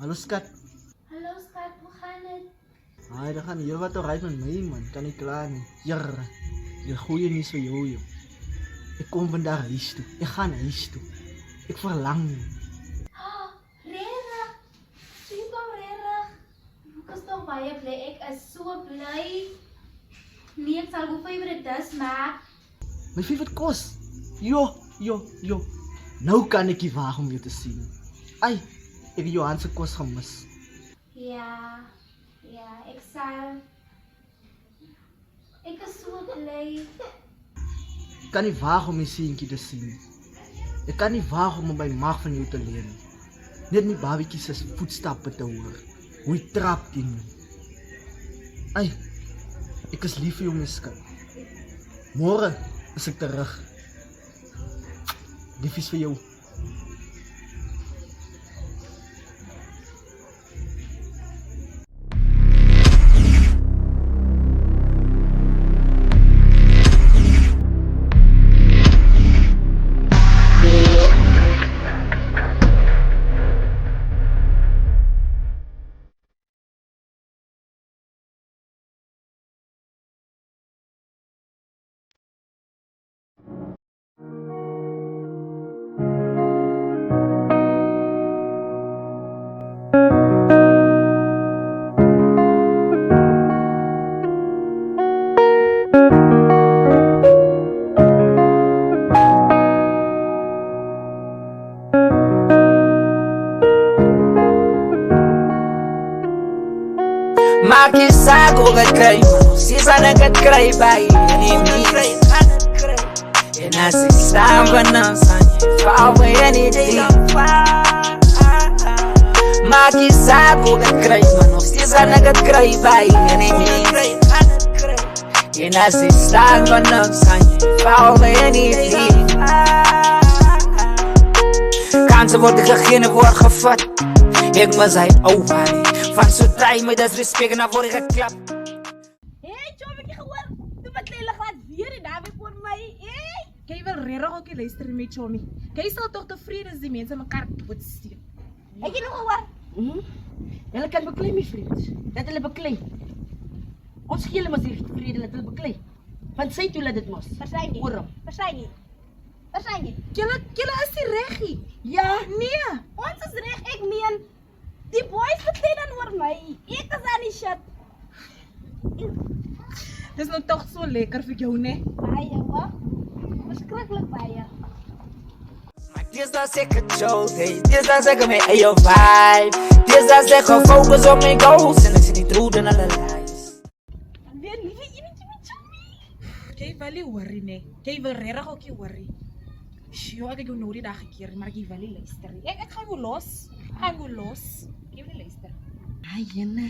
Hallo skat. Hallo skat, hoe gaan het? Dat gaan heel wat alright met my man, kan nie klaar nie. Jare, die goeie nuus vir jou joh. Ek kom vandag huis toe, ek gaan huis toe. Ek verlang. Regtig? Super regtig? Ek is toch baie bly, ek is so bly. Nee, ek sal hoe vir dit is, maar My favorite kos. Jo. Nou kan ek nie waag om jou te sien. Ai, ek het Johan se kos gemis. ja, ek sal. Ek is so bly. Ek kan nie waag om my seentjie te sien. Ek kan nie waag om my mag van jou te leer nie. Net my babietjie se voetstappe te hoor. Hoe hy trap teen my. Ai, ek is lief vir jou, my skat. Môre is ek terug. Liefies vir jou. Maak saak hoe het kry, sis aan ek het kry by enemy. En as ek staan van ons aan jy, val my anything. Maak saak hoe het kry, sis aan ek het kry by enemy. En as ek staan van ons aan jy, val my anything. Kansen word gegeen en word gevat. Ek was hy ouwaai. Van zodra je me disrespect en dan word ik geklapt. Hey, John, heb je gehoord? Toen mijn lelijk laat weer en daar weer voor mij. Hey! Kan je wel redelijk ook luisteren met Johnny? Kan je zal toch tevreden als die mensen elkaar goed sturen? Heb je nog gehoord? Hulle kan beklei, my vriend. Dat hulle beklei. Ons gee hulle mos die vrede dat hulle beklei. Want sy toe laat dit mos. Verstaan je? Waarom? Verstaan je? Verstaan je? Julle is die reggie. Ja, Nee, ons is recht, ik meen. Die boys beklei dan oor my. Ek is aan die shit. Dis nou toch so lekker vir jou, né? Baie, hoor. Verschrikkelijk baie. Maar dis dan zeker Joe, hey. Dis dan zeker mijn eigen vibe. Dis dan zeker focus op mijn goals. En ik zie die truth in alle lies. Weer lieve enetjie met Johnny. Jy wil nie worry, né? Jy wil regtig ook nie worry. Sjoe, ek het jou nou die dag gekeer, maar jy wil nie luister nie. Ek gaan jou los. Ek wil los. Jy wil nie luister. Ai, jene.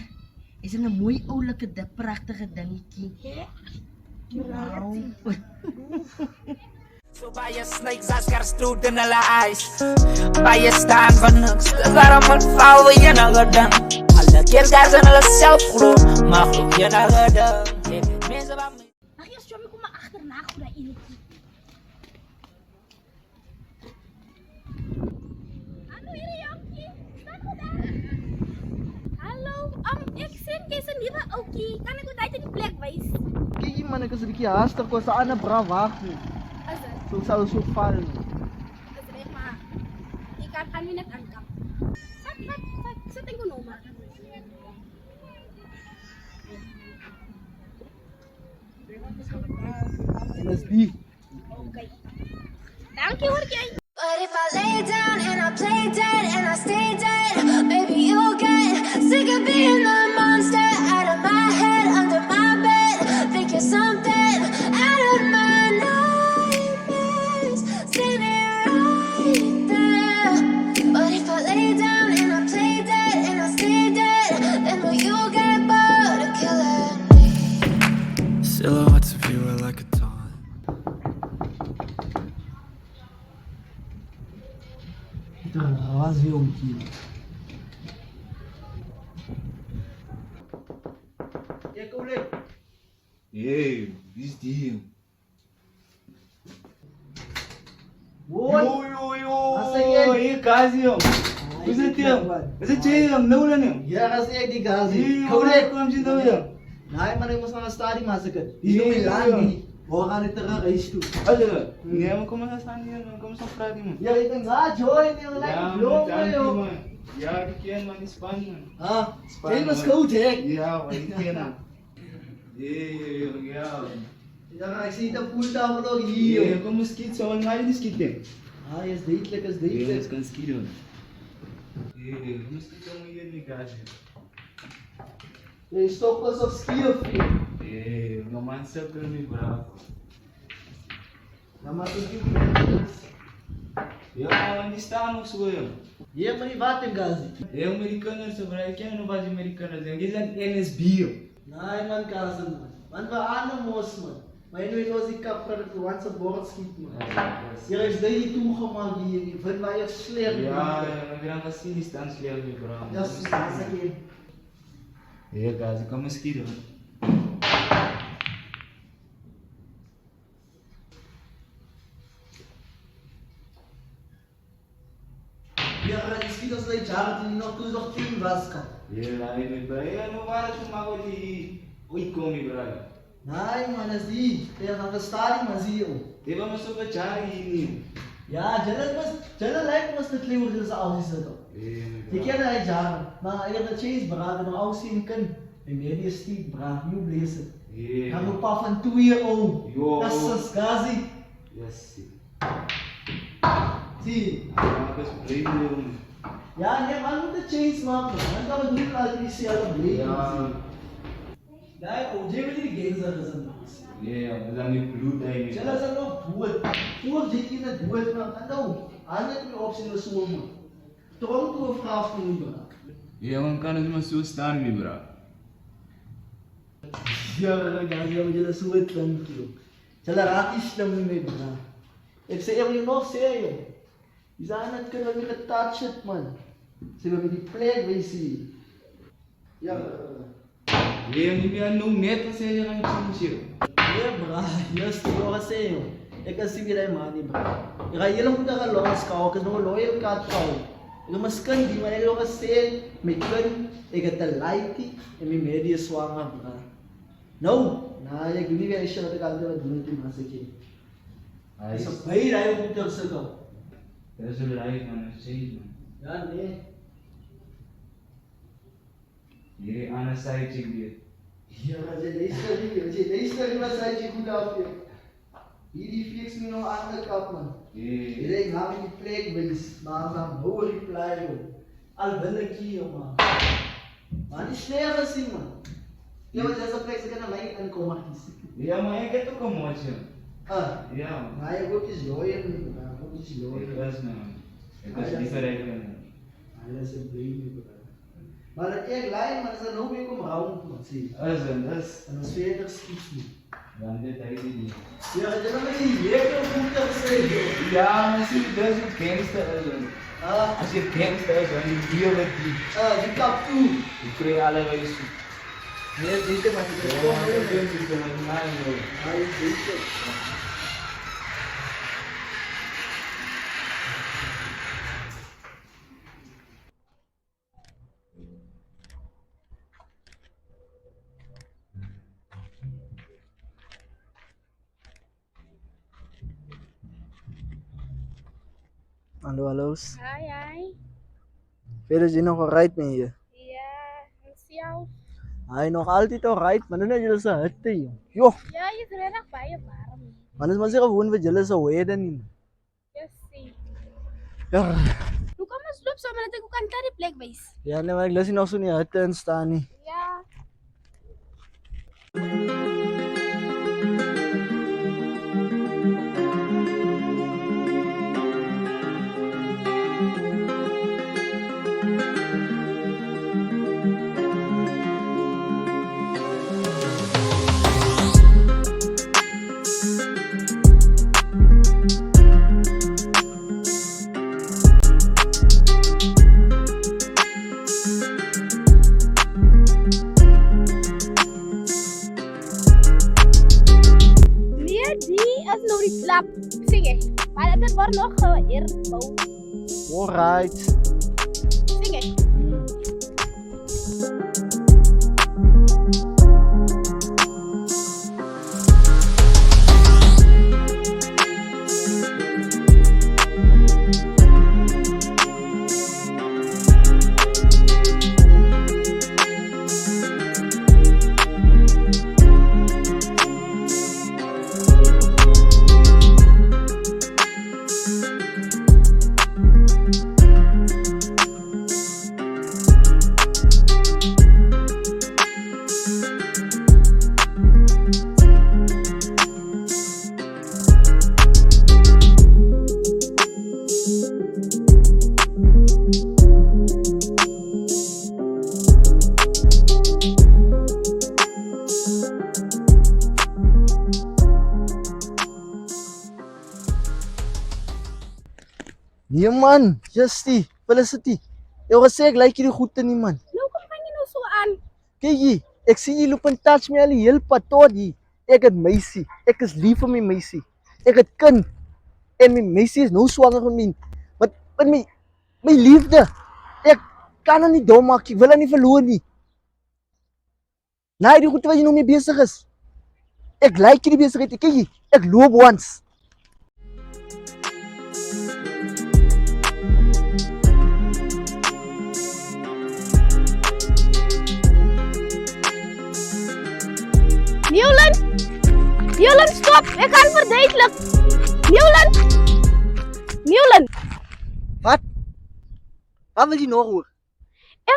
Is 'n mooi oulike, pragtige dingetjie. Wow. So baie snakes as kerstoot in alle eyes. Baie staan van niks. Dis waarom het val wie jy nou gedaan. Alle keergaars in hulle self glo. Maar glo jy nou gedaan. Jy weet mense wat my. Ag, eers Johnny, kom maar agterna goed daai enetjie. Hallo hier jonkie. Staan goed daar. Hallo, ek sien jy's 'n nuwe ouetjie. Kan ek jou daai in die plek wys? Kyk hier man, ek is 'n bietjie haastig, was 'n ander braaf wag nie. Is dit? So ek sal so val nie. Is reg maar. Ek kan nie net aankom. Sit en nou maar. En dis die. Okay. Dankie hoor jy. But if I lay down and I play dead and I stay dead, maybe you'll get sick of being the monster out of my head, under my bed. Think you're something out of my nightmares, standing right there. But if I lay down and I play dead and I stay dead, then will you get bored of killing me? Silhouettes of you are like a taunt. Dit raas jonkie. Ek kom net. Hey, wie is die? Oi, Yo, Asa yan? hier Casio. Is het hem? Is het jij hem? Nou dan hem. Ja, kasi ay di gazi. Correct. Kom je dan hem. Naai man ay mas mga study masakan. Di mo lagi. Wa ka nito ka race to. Aja. Hindi mo kung masasaan niya. Kung sa Friday mo. Ya ito nga joy ni like blow mo yo. Ja, die kennen man in Spanje. Ah, hey mas goed hè. Ja, maar die kennen. Ja. Ja, ek sien dit voel daar ook Ja, hier. kom eens skieten. Zo een mij die skieten. Ah, is duidelijk, is Ja, duidelijk. dat kan skieten. Ja, kom eens skieten om hier in de garage. Jy stop as op ski of nie. Ja, no man se kan niet bravo. Dan maar dit. Ja, want die staan nog zo. Hier maar die water gazi. De Amerikaners gebruiken nog wat Amerikaners. Die zijn NSB. Nee man gazi man. Man we aan mos man. Maar jy weet ons die kapper vir once a board skiet man. Hier is dit toe gemaak hier. Vind waar jy sleer. Ja, we gaan gaan zien die staan slecht weer bravo. Ja, dis ek. Ja, guys, kom eens skieten. Ja, die skiet as jy jaar dit nog toe nog 10 was kan. Ja, ik ben blij. Ja, nu waren ze maar wat die ooit komen, bravo. Nee man, is die. Jy gaan gestaan maar sien jy. Die hebben me zo bejaard hier. Ja, julle lyk mos dit lewer dis al is dit. Jy ken hy jaar, maar ek het 'n chase braak en ou sien kind. En meer die stiek braak, nie blees dit. Ja. Dan 'n pa van 2 jaar oud. Jo. Das is gazi. Yes. Zie. Ja, ik is blij jongen. Ja, nee, man moet 'n chase maak. Man kan het doen al die selfe bleef. Ja. Nee, ou jy wil die games is in. Ja, we zijn nu bloed eigenlijk. Julle is nog dood. Voor jy in dit dood man. En nou, ander die opsie is so man. Tronk toe vra van die braak. Ja, man kan het maar zo staan, mi bro. Ja, gazi, jy so het klink jy. Julle raak nie slim nie met braak. Ek sê jy nog sê jy. Jy sê net kan jy getouch het man. Sê jy met die plek wees hier. Ja. Ja, niet meer nou net als je aan het zien. Ja, bra, just lo kasi yo. Ek kasi bi dai mani bra. Ira yelo ko daga lo ska ko no loyal kat ka. Ilo maskan di man lo kasi me kun ek het 'n like en my media swanger bra. Nou, na ek nie weer sy wat al dit doen dit maar seker. Hij Dis is op baie daai op ter se kom. dat is een lijf man, dat is man. Ja, nee. Hier aan de side chick weer. Ja, jy luister wat sy jy goed af. Hierdie fix my nou aan die kap man. Ja. Ek gaan in die plek wees, maar dan hoor die plei al binne hier man. Maar die sneer gesien man. Ja, maar dis 'n plek se kan my inkom maar kies. Ja, maar ik heb ook een mootje. Ah, Ja, maar jy moet is loyal, moet is loyal. ik was nou. Ik was different. Hy is 'n baby bro. Maar dat ek lei, maar dis nou weer kom rond man sien. Dat is. En ons verder skiet nie. Dan dit hij die. Ja, jy moet nie lekker goed sê. Ja, maar zie je, dat is een gangster. Ah, Als je gangster is, dan die deal met die. die kap toe. Die krijg allebei zo. Nee, dit is maar dit. Ja, dat is een man. Hy is dit. Hallo. Hi. Verder is jy nog alright met jy? Ja, en self. Hy nog altyd alright, maar nou jy is 'n hitte joh. Jo, Ja, jy is regtig baie warm. man is maar seker gewoon wat julle se weerde nie. Yes, sien. Ja. Hoe kom ons loop saam dat ek ook aan die plek wys? Ja, nee, maar ek lus nie nog so in die hitte in staan nie. Ja. Nee, die is nou die klap. Sien jy? Maar dit word nog geëerbou. Alright. Nee man, Justy, Felicity. Ek gesê ek like hierdie goede nie man. Nou kom gaan jy nou so aan. Kyk hier, ek sien jy loop en touch my al die heel pad tot hier. Ek het meisie, ek is lief vir my meisie. Ek het kind en my meisie is nou swanger van my. Wat my liefde. Ek kan haar nie dom maak, ek wil haar nie verloor nie. Nee, die goede wat jy nou mee besig is. Ek like hierdie besigheid, kyk hier, ek loop once. Newland, stop! Ek kan verduidelik. Newland. Wat? Wat wil jy nog hoor? Ek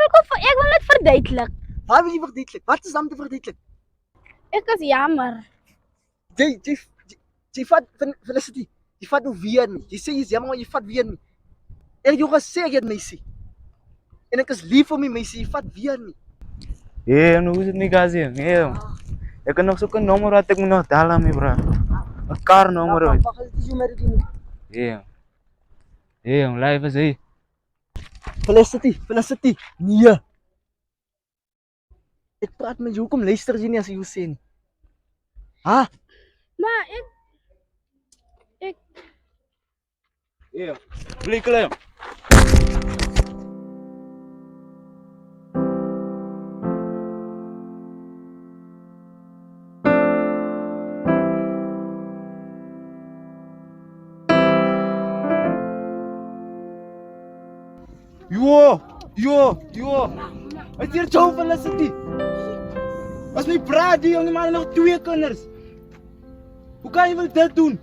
wil net verduidelik. Wat wil jy verduidelik? Wat is dan te verduidelik? Ek is jammer. Jy vat Felicity. Jy vat nou weer nie. Jy sê jy is jammer, maar jy vat weer nie. Ek het jou gesê ek het meisie. En ek is lief vir my meisie, jy vat weer nie. Hey, nou is het niet gezien. Hey, ik kan nog zo'n nummer wat ik moet nog dalen, mijn bro. Een karnummer. Wat is jy met dit nie? Hey, live is hey. Felicity. Nee. Ek praat met jou, hoekom luister jy nie as jy jou sê nie? Ha? Maar ek Hey, blik klein. Yo. Het hier jou Felicity. As my praat die jonge man nog 2 kinders. Hoe kan jy wel dit doen?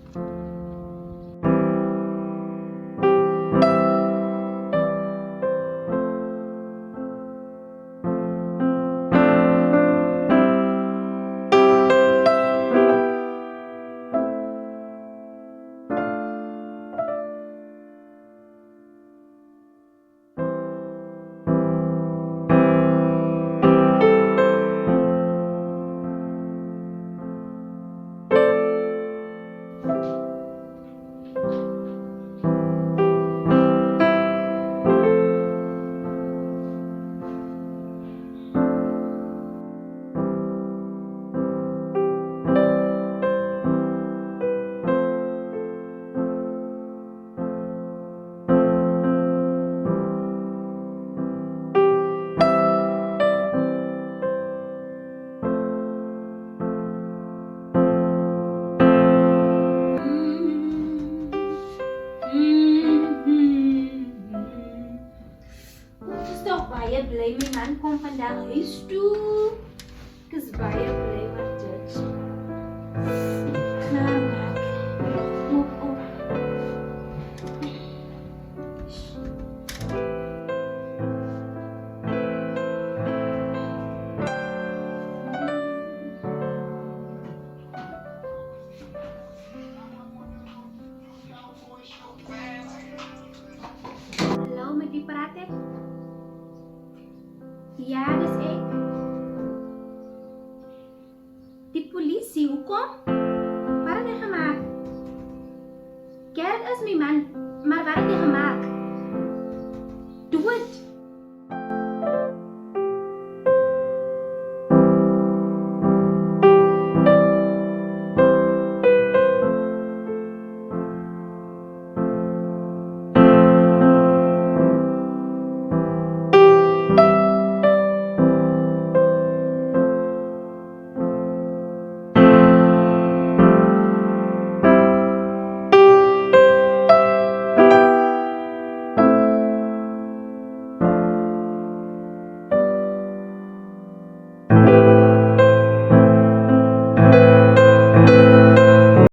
baie bly my man kom vandag huis toe. Ek is baie bly wat dit. Klaar. Mop op. Hallo, met wie praat ek? Ja, dis ek. Die polisie, hoekom? Wat het jy gemaak? Gert is my man, maar wat het jy gemaak? Dood.